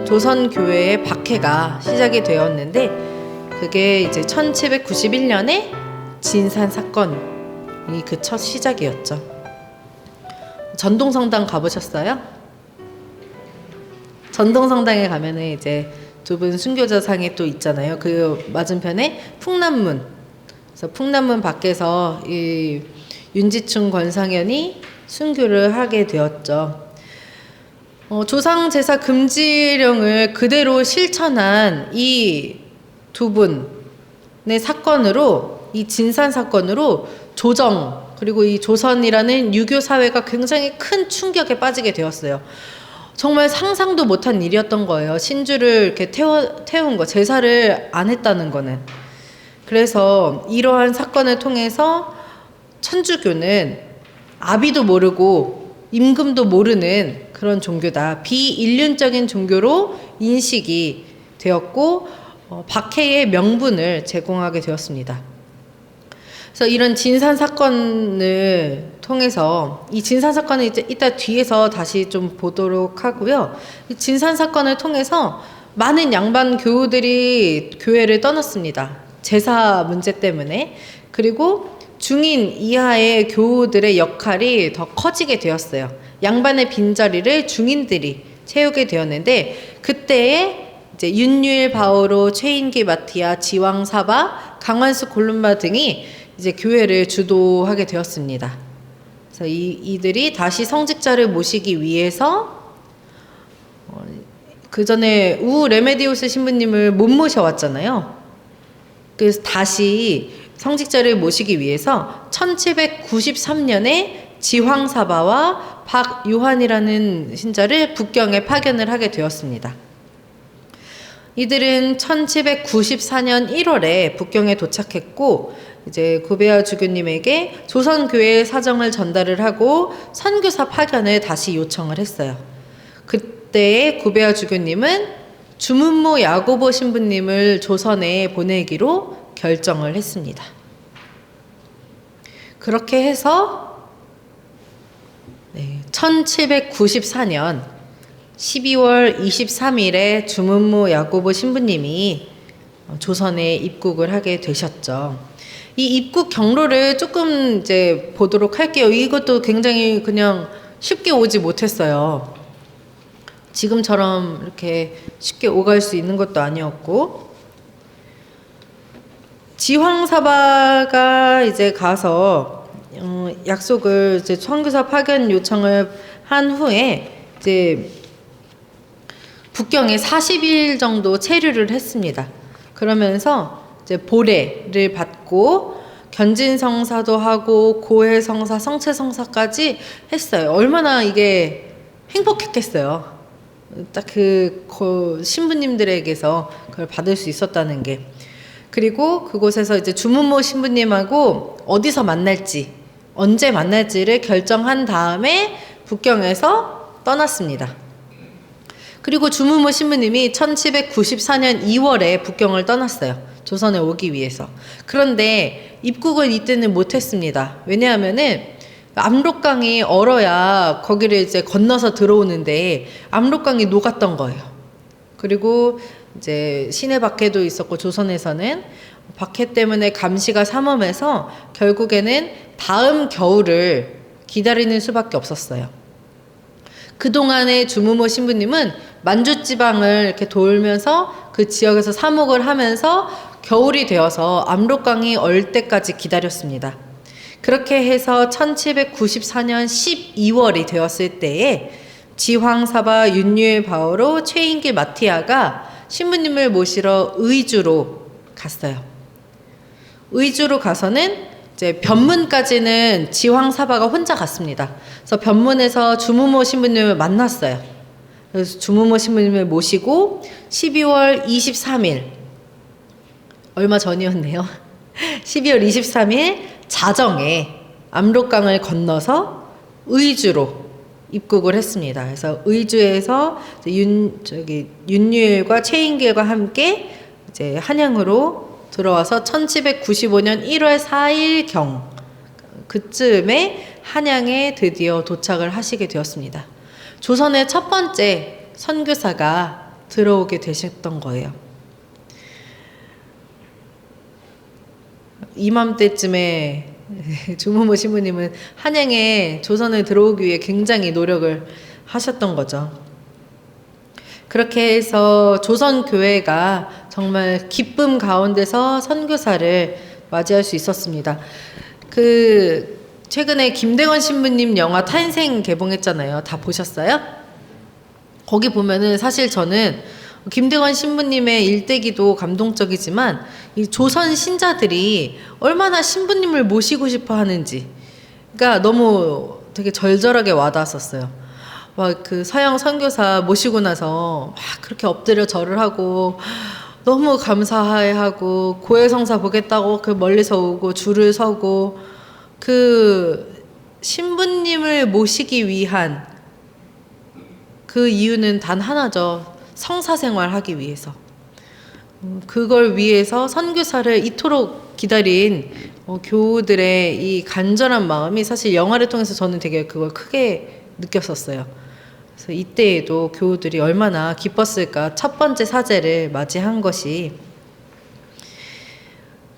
조선 교회의 박해가 시작이 되었는데, 그게 이제 1791년에 진산 사건이 그 첫 시작이었죠. 전동성당 가보셨어요? 전동성당에 가면은 이제 좁은 순교자상이 또 있잖아요. 그 맞은편에 풍남문. 그래서 풍남문 밖에서 이 윤지충 권상현이 순교를 하게 되었죠. 조상 제사 금지령을 그대로 실천한 이 두 분의 사건으로, 이 진산 사건으로 조정, 그리고 이 조선이라는 유교 사회가 굉장히 큰 충격에 빠지게 되었어요. 정말 상상도 못한 일이었던 거예요. 신주를 이렇게 태운 거, 제사를 안 했다는 거는. 그래서 이러한 사건을 통해서 천주교는 아비도 모르고 임금도 모르는 그런 종교다, 비인륜적인 종교로 인식이 되었고, 박해의 명분을 제공하게 되었습니다. 그래서 이런 진산 사건을 통해서, 이 진산 사건은 이제 이따 뒤에서 다시 좀 보도록 하고요. 이 진산 사건을 통해서 많은 양반 교우들이 교회를 떠났습니다. 제사 문제 때문에. 그리고 중인 이하의 교우들의 역할이 더 커지게 되었어요. 양반의 빈자리를 중인들이 채우게 되었는데, 그때에 이제 윤유일 바오로, 최인기 마티아, 지왕 사바, 강완수 골룸마 등이 이제 교회를 주도하게 되었습니다. 그래서 이들이 다시 성직자를 모시기 위해서, 그 전에 우 레메디오스 신부님을 못 모셔왔잖아요. 그래서 다시 성직자를 모시기 위해서 1793년에 지황사바와 박요한이라는 신자를 북경에 파견을 하게 되었습니다. 이들은 1794년 1월에 북경에 도착했고, 이제 구베아 주교님에게 조선교회의 사정을 전달을 하고 선교사 파견을 다시 요청을 했어요. 그때 구베아 주교님은 주문모 야고보 신부님을 조선에 보내기로 결정을 했습니다. 그렇게 해서 1794년 12월 23일에 주문모 야고보 신부님이 조선에 입국을 하게 되셨죠. 이 입국 경로를 조금 이제 보도록 할게요. 이것도 굉장히 그냥 쉽게 오지 못했어요. 지금처럼 이렇게 쉽게 오갈 수 있는 것도 아니었고, 지황사바가 이제 가서 약속을, 이제 선교사 파견 요청을 한 후에 이제 북경에 40일 정도 체류를 했습니다. 그러면서 이제 보례를 받고 견진성사도 하고 고해성사, 성체성사까지 했어요. 얼마나 이게 행복했겠어요. 딱 그 신부님들에게서 그걸 받을 수 있었다는 게. 그리고 그곳에서 이제 주문모 신부님하고 어디서 만날지, 언제 만날지를 결정한 다음에 북경에서 떠났습니다. 그리고 주문모 신부님이 1794년 2월에 북경을 떠났어요. 조선에 오기 위해서. 그런데 입국을 이때는 못했습니다. 왜냐하면은 압록강이 얼어야 거기를 이제 건너서 들어오는데 압록강이 녹았던 거예요. 그리고 이제 시내 박해도 있었고, 조선에서는 박해 때문에 감시가 삼엄해서 결국에는 다음 겨울을 기다리는 수밖에 없었어요. 그동안의 주무모 신부님은 만주지방을 이렇게 돌면서 그 지역에서 사목을 하면서 겨울이 되어서 압록강이 얼 때까지 기다렸습니다. 그렇게 해서 1794년 12월이 되었을 때에 지황사바, 윤유일 바오로, 최인길 마티아가 신부님을 모시러 의주로 갔어요. 의주로 가서는 이제 변문까지는 지황사바가 혼자 갔습니다. 그래서 변문에서 주무모 신부님을 만났어요. 그래서 주무모 신부님을 모시고 12월 23일, 얼마 전이었네요. 12월 23일 자정에 압록강을 건너서 의주로 입국을 했습니다. 그래서 의주에서 윤유일과 최인길과 함께 이제 한양으로 들어와서 1795년 1월 4일경 그쯤에 한양에 드디어 도착을 하시게 되었습니다. 조선의 첫 번째 선교사가 들어오게 되셨던 거예요. 이맘때쯤에 주무모 신부님은 한양에 조선에 들어오기 위해 굉장히 노력을 하셨던 거죠. 그렇게 해서 조선 교회가 정말 기쁨 가운데서 선교사를 맞이할 수 있었습니다. 최근에 김대건 신부님 영화 탄생 개봉했잖아요. 다 보셨어요? 거기 보면은 사실 저는 김대건 신부님의 일대기도 감동적이지만 이 조선 신자들이 얼마나 신부님을 모시고 싶어 하는지, 그러니까 너무 되게 절절하게 와닿았었어요. 막 그 서양 선교사 모시고 나서 막 그렇게 엎드려 절을 하고 너무 감사해하고 고해성사 보겠다고 그 멀리서 오고 줄을 서고, 그 신부님을 모시기 위한 그 이유는 단 하나죠. 성사생활 하기 위해서. 그걸 위해서 선교사를 이토록 기다린 교우들의 이 간절한 마음이 사실 영화를 통해서 저는 되게 그걸 크게 느꼈었어요. 그래서 이때에도 교우들이 얼마나 기뻤을까. 첫 번째 사제를 맞이한 것이.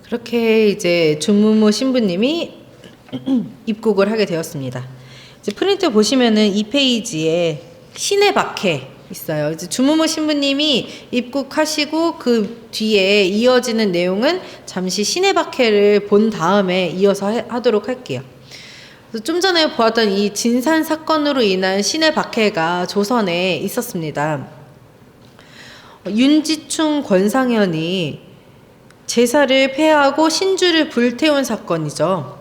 그렇게 이제 주무모 신부님이 입국을 하게 되었습니다. 이제 프린트 보시면은 이 페이지에 신의 박해 있어요. 이제 주무모 신부님이 입국하시고 그 뒤에 이어지는 내용은 잠시 신의 박해를 본 다음에 이어서 하도록 할게요. 좀 전에 보았던 이 진산 사건으로 인한 신의 박해가 조선에 있었습니다. 윤지충 권상현이 제사를 폐하고 신주를 불태운 사건이죠.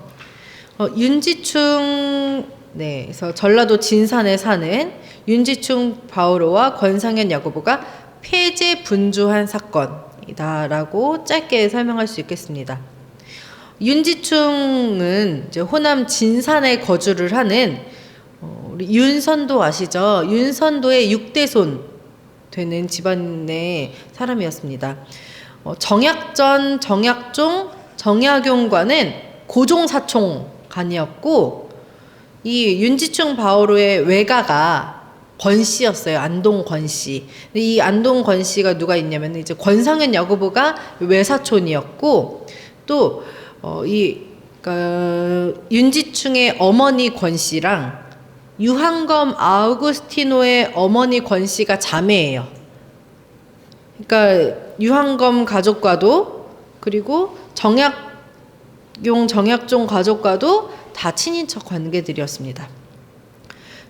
윤지충, 그래서 전라도 진산에 사는 윤지충 바오로와 권상현 야고보가 폐제 분주한 사건이다라고 짧게 설명할 수 있겠습니다. 윤지충은 이제 호남 진산에 거주를 하는 우리 윤선도 아시죠? 윤선도의 6대손 되는 집안의 사람이었습니다. 정약전, 정약종, 정약용과는 고종사총 간이었고, 이 윤지충 바오로의 외가가 권씨였어요. 안동 권씨. 근데 이 안동 권씨가 누가 있냐면 이제 권상현 야고보가 외사촌이었고, 또 윤지충의 어머니 권씨랑 유한검 아우구스티노의 어머니 권씨가 자매예요. 그러니까 유한검 가족과도, 그리고 정약용, 정약종 가족과도 다 친인척 관계들이었습니다.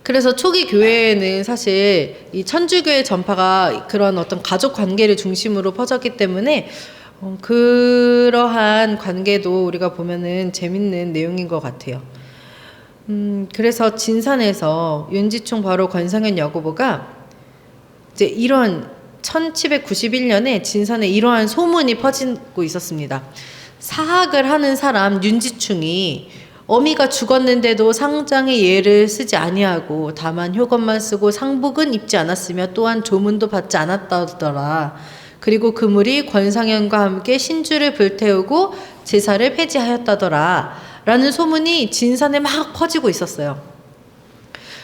그래서 초기 교회에는 사실 이 천주교의 전파가 그런 어떤 가족 관계를 중심으로 퍼졌기 때문에 그러한 관계도 우리가 보면은 재밌는 내용인 것 같아요. 그래서 진산에서 윤지충 바로 권상현 야고보가 이제 이런 1791년에 진산에 이러한 소문이 퍼지고 있었습니다. 사학을 하는 사람 윤지충이 어미가 죽었는데도 상장의 예를 쓰지 아니하고 다만 효건만 쓰고 상복은 입지 않았으며 또한 조문도 받지 않았다더라. 그리고 그물이 권상현과 함께 신주를 불태우고 제사를 폐지하였다더라. 라는 소문이 진산에 막 퍼지고 있었어요.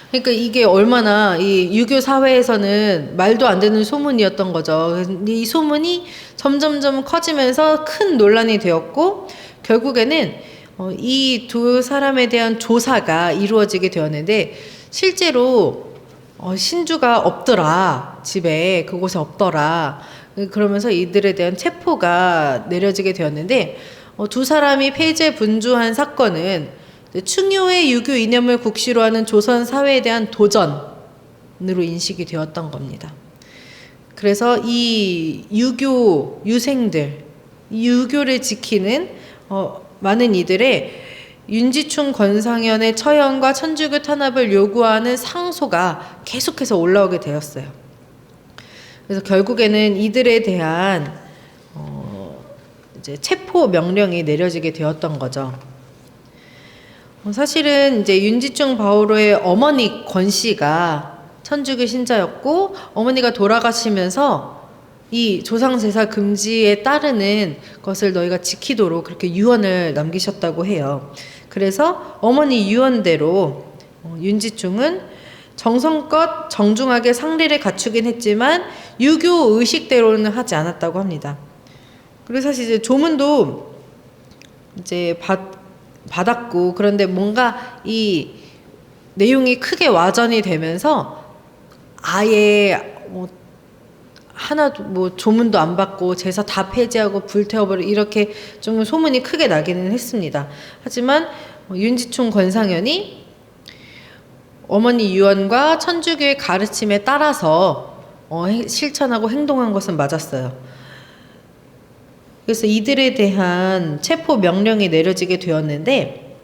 그러니까 이게 얼마나 이 유교 사회에서는 말도 안 되는 소문이었던 거죠. 이 소문이 점점점 커지면서 큰 논란이 되었고, 결국에는 이 두 사람에 대한 조사가 이루어지게 되었는데, 실제로 신주가 없더라. 집에 그곳에 없더라. 그러면서 이들에 대한 체포가 내려지게 되었는데, 두 사람이 폐제 분주한 사건은 충효의 유교 이념을 국시로 하는 조선 사회에 대한 도전으로 인식이 되었던 겁니다. 그래서 이 유교 유생들, 유교를 지키는 많은 이들의 윤지충 권상현의 처형과 천주교 탄압을 요구하는 상소가 계속해서 올라오게 되었어요. 그래서 결국에는 이들에 대한 이제 체포 명령이 내려지게 되었던 거죠. 사실은 이제 윤지충 바오로의 어머니 권 씨가 천주교 신자였고, 어머니가 돌아가시면서 이 조상제사 금지에 따르는 것을 너희가 지키도록 그렇게 유언을 남기셨다고 해요. 그래서 어머니 유언대로 윤지충은 정성껏 정중하게 상례를 갖추긴 했지만 유교 의식대로는 하지 않았다고 합니다. 그리고 사실 이제 조문도 이제 받았고, 그런데 뭔가 이 내용이 크게 와전이 되면서 아예 하나도 조문도 안 받고 제사 다 폐지하고 불태워버리고 이렇게 좀 소문이 크게 나기는 했습니다. 하지만 윤지충 권상현이 어머니 유언과 천주교의 가르침에 따라서 실천하고 행동한 것은 맞았어요. 그래서 이들에 대한 체포 명령이 내려지게 되었는데,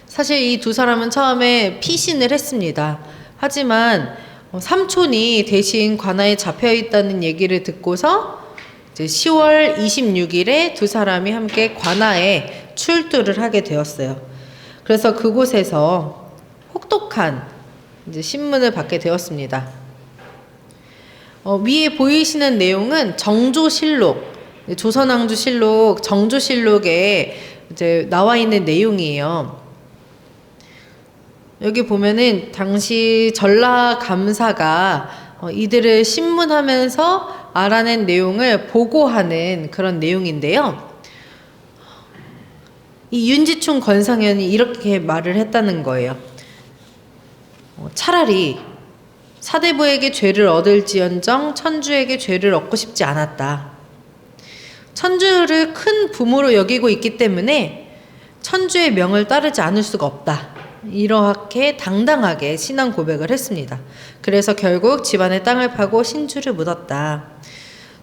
사실 이 두 사람은 처음에 피신을 했습니다. 하지만 삼촌이 대신 관아에 잡혀 있다는 얘기를 듣고서 이제 10월 26일에 두 사람이 함께 관아에 출두를 하게 되었어요. 그래서 그곳에서 혹독한 이제 신문을 받게 되었습니다. 위에 보이시는 내용은 정조실록, 조선왕조실록, 정조실록에 이제 나와 있는 내용이에요. 여기 보면은 당시 전라감사가 이들을 신문하면서 알아낸 내용을 보고하는 그런 내용인데요. 이 윤지충 권상현이 이렇게 말을 했다는 거예요. 차라리 사대부에게 죄를 얻을지언정 천주에게 죄를 얻고 싶지 않았다. 천주를 큰 부모로 여기고 있기 때문에 천주의 명을 따르지 않을 수가 없다. 이렇게 당당하게 신앙 고백을 했습니다. 그래서 결국 집안의 땅을 파고 신주를 묻었다.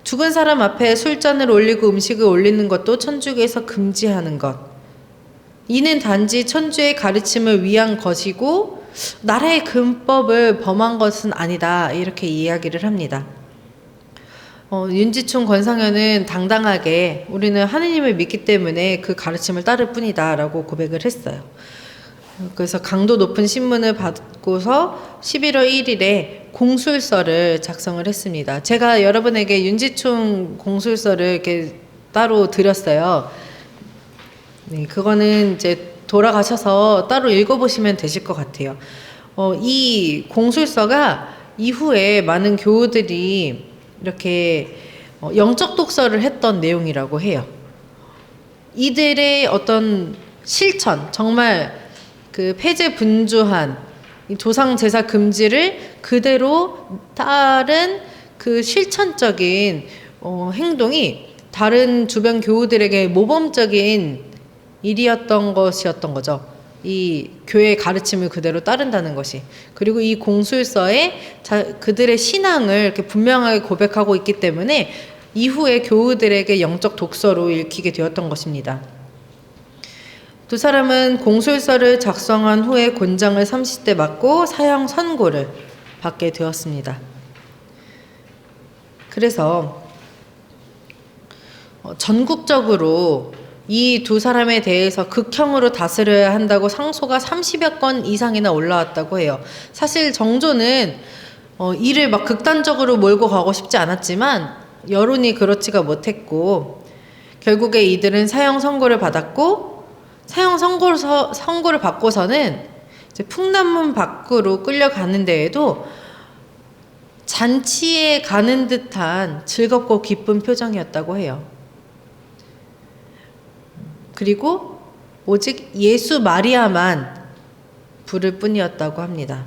죽은 사람 앞에 술잔을 올리고 음식을 올리는 것도 천주교에서 금지하는 것. 이는 단지 천주의 가르침을 위한 것이고 나라의 금법을 범한 것은 아니다. 이렇게 이야기를 합니다. 윤지충 권상현은 당당하게 우리는 하느님을 믿기 때문에 그 가르침을 따를 뿐이다 라고 고백을 했어요. 그래서 강도 높은 신문을 받고서 11월 1일에 공술서를 작성을 했습니다. 제가 여러분에게 윤지충 공술서를 이렇게 따로 드렸어요. 네, 그거는 이제 돌아가셔서 따로 읽어보시면 되실 것 같아요. 이 공술서가 이후에 많은 교우들이 이렇게 영적 독서를 했던 내용이라고 해요. 이들의 어떤 실천, 정말 그 폐제 분주한 이 조상 제사 금지를 그대로 따른 그 실천적인 행동이 다른 주변 교우들에게 모범적인 일이었던 것이었던 거죠. 이 교회의 가르침을 그대로 따른다는 것이. 그리고 이 공술서에 그들의 신앙을 이렇게 분명하게 고백하고 있기 때문에 이후에 교우들에게 영적 독서로 읽히게 되었던 것입니다. 두 사람은 공술서를 작성한 후에 곤장을 30대 맞고 사형 선고를 받게 되었습니다. 그래서 전국적으로 이 두 사람에 대해서 극형으로 다스려야 한다고 상소가 30여 건 이상이나 올라왔다고 해요. 사실 정조는 이를 막 극단적으로 몰고 가고 싶지 않았지만 여론이 그렇지가 못했고, 결국에 이들은 사형 선고를 받았고, 사형 선고를 받고서는 이제 풍남문 밖으로 끌려가는 데에도 잔치에 가는 듯한 즐겁고 기쁜 표정이었다고 해요. 그리고 오직 예수 마리아만 부를 뿐이었다고 합니다.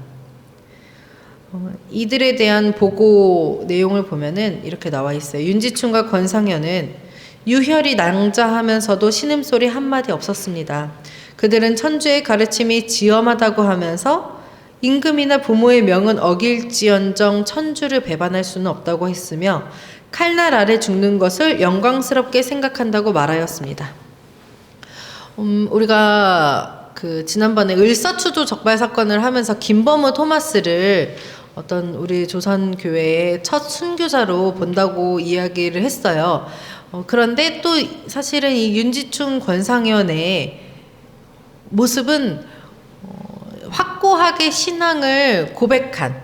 이들에 대한 보고 내용을 보면은 이렇게 나와 있어요. 윤지충과 권상현은 유혈이 낭자하면서도 신음소리 한마디 없었습니다. 그들은 천주의 가르침이 지엄하다고 하면서 임금이나 부모의 명은 어길지언정 천주를 배반할 수는 없다고 했으며 칼날 아래 죽는 것을 영광스럽게 생각한다고 말하였습니다. 우리가 지난번에 을사추도 적발 사건을 하면서 김범우 토마스를 어떤 우리 조선교회의 첫 순교자로 본다고 이야기를 했어요. 그런데 또 사실은 이 윤지충 권상현의 모습은 확고하게 신앙을 고백한,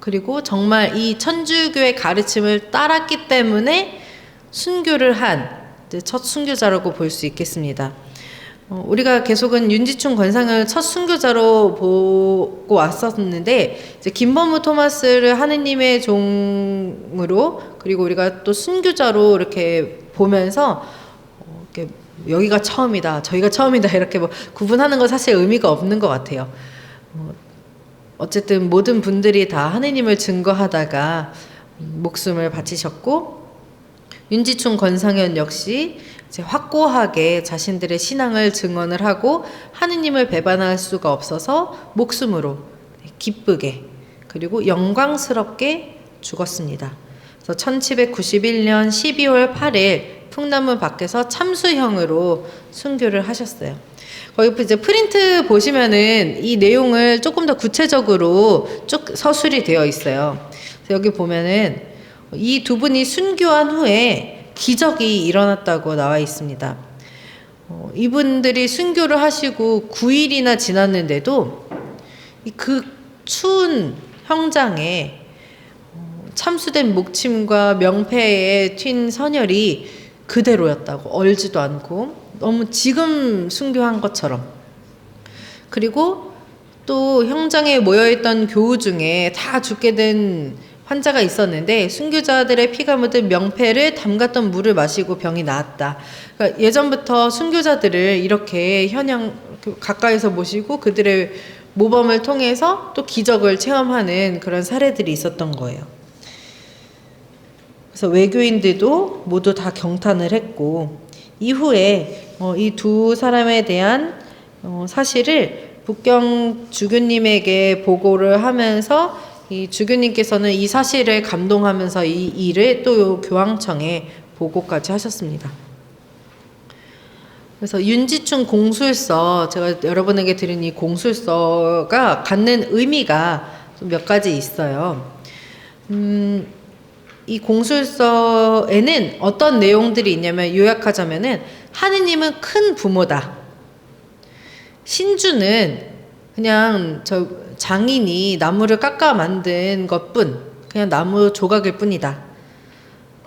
그리고 정말 이 천주교의 가르침을 따랐기 때문에 순교를 한 첫 순교자라고 볼 수 있겠습니다. 우리가 계속은 윤지충 권상현을 첫 순교자로 보고 왔었는데 이제 김범우 토마스를 하느님의 종으로 그리고 우리가 또 순교자로 이렇게 보면서 이렇게 여기가 처음이다, 저희가 처음이다 이렇게 뭐 구분하는 건 사실 의미가 없는 것 같아요. 어쨌든 모든 분들이 다 하느님을 증거하다가 목숨을 바치셨고 윤지충 권상현 역시 이제 확고하게 자신들의 신앙을 증언을 하고 하느님을 배반할 수가 없어서 목숨으로 기쁘게 그리고 영광스럽게 죽었습니다. 그래서 1791년 12월 8일 풍남문 밖에서 참수형으로 순교를 하셨어요. 거기 이제 프린트 보시면은 이 내용을 조금 더 구체적으로 쭉 서술이 되어 있어요. 그래서 여기 보면은 이 두 분이 순교한 후에 기적이 일어났다고 나와 있습니다. 이분들이 순교를 하시고 9일이나 지났는데도 그 추운 형장에 참수된 목침과 명패에 튄 선혈이 그대로였다고, 얼지도 않고 너무 지금 순교한 것처럼. 그리고 또 형장에 모여있던 교우 중에 다 죽게 된 환자가 있었는데 순교자들의 피가 묻은 명패를 담갔던 물을 마시고 병이 나았다. 그러니까 예전부터 순교자들을 이렇게 현양 가까이서 모시고 그들의 모범을 통해서 또 기적을 체험하는 그런 사례들이 있었던 거예요. 그래서 외교인들도 모두 다 경탄을 했고 이후에 이 두 사람에 대한 사실을 북경 주교님에게 보고를 하면서 이 주교님께서는 이 사실을 감동하면서 이 일을 또 교황청에 보고까지 하셨습니다. 그래서 윤지충 공술서, 제가 여러분에게 드린 이 공술서가 갖는 의미가 좀 몇 가지 있어요. 이 공술서에는 어떤 내용들이 있냐면 요약하자면은 하느님은 큰 부모다. 신주는 그냥 장인이 나무를 깎아 만든 것뿐, 그냥 나무 조각일 뿐이다.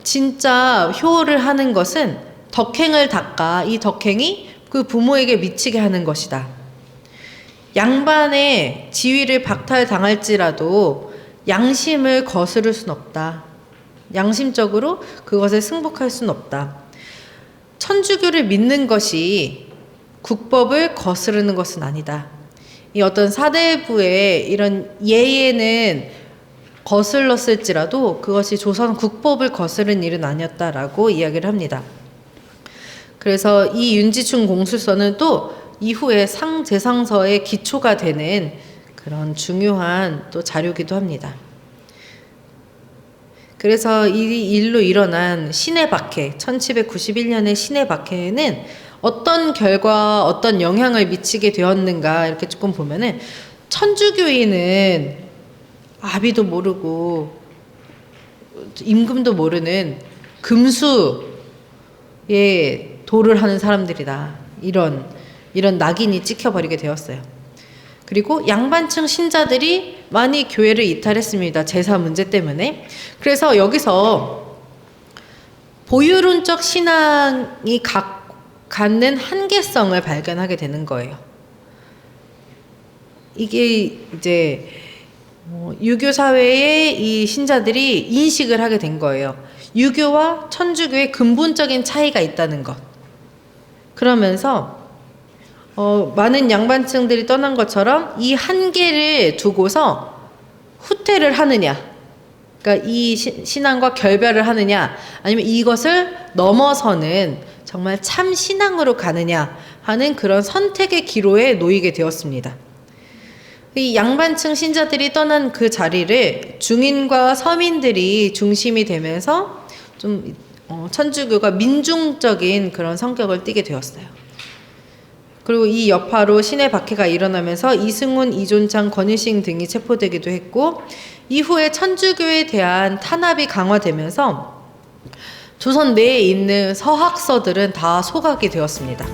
진짜 효를 하는 것은 덕행을 닦아 이 덕행이 그 부모에게 미치게 하는 것이다. 양반의 지위를 박탈당할지라도 양심을 거스를 순 없다. 양심적으로 그것에 승복할 순 없다. 천주교를 믿는 것이 국법을 거스르는 것은 아니다. 이 어떤 사대부의 이런 예에는 거슬렀을지라도 그것이 조선 국법을 거스른 일은 아니었다라고 이야기를 합니다. 그래서 이 윤지충 공술서는 또 이후에 상제상서의 기초가 되는 그런 중요한 또 자료이기도 합니다. 그래서 이 일로 일어난 신의 박해, 1791년의 신의 박해는 어떤 결과, 어떤 영향을 미치게 되었는가 이렇게 조금 보면은 천주교인은 아비도 모르고 임금도 모르는 금수에 도를 하는 사람들이다. 이런 낙인이 찍혀버리게 되었어요. 그리고 양반층 신자들이 많이 교회를 이탈했습니다. 제사 문제 때문에. 그래서 여기서 보유론적 신앙이 갖는 한계성을 발견하게 되는 거예요. 이게 이제 유교 사회의 이 신자들이 인식을 하게 된 거예요. 유교와 천주교의 근본적인 차이가 있다는 것. 그러면서 많은 양반층들이 떠난 것처럼 이 한계를 두고서 후퇴를 하느냐, 그러니까 이 신앙과 결별을 하느냐, 아니면 이것을 넘어서는 정말 참 신앙으로 가느냐 하는 그런 선택의 기로에 놓이게 되었습니다. 이 양반층 신자들이 떠난 그 자리를 중인과 서민들이 중심이 되면서 좀 천주교가 민중적인 그런 성격을 띠게 되었어요. 그리고 이 여파로 신의 박해가 일어나면서 이승훈, 이존창, 권일싱 등이 체포되기도 했고 이후에 천주교에 대한 탄압이 강화되면서 조선 내에 있는 서학서들은 다 소각이 되었습니다.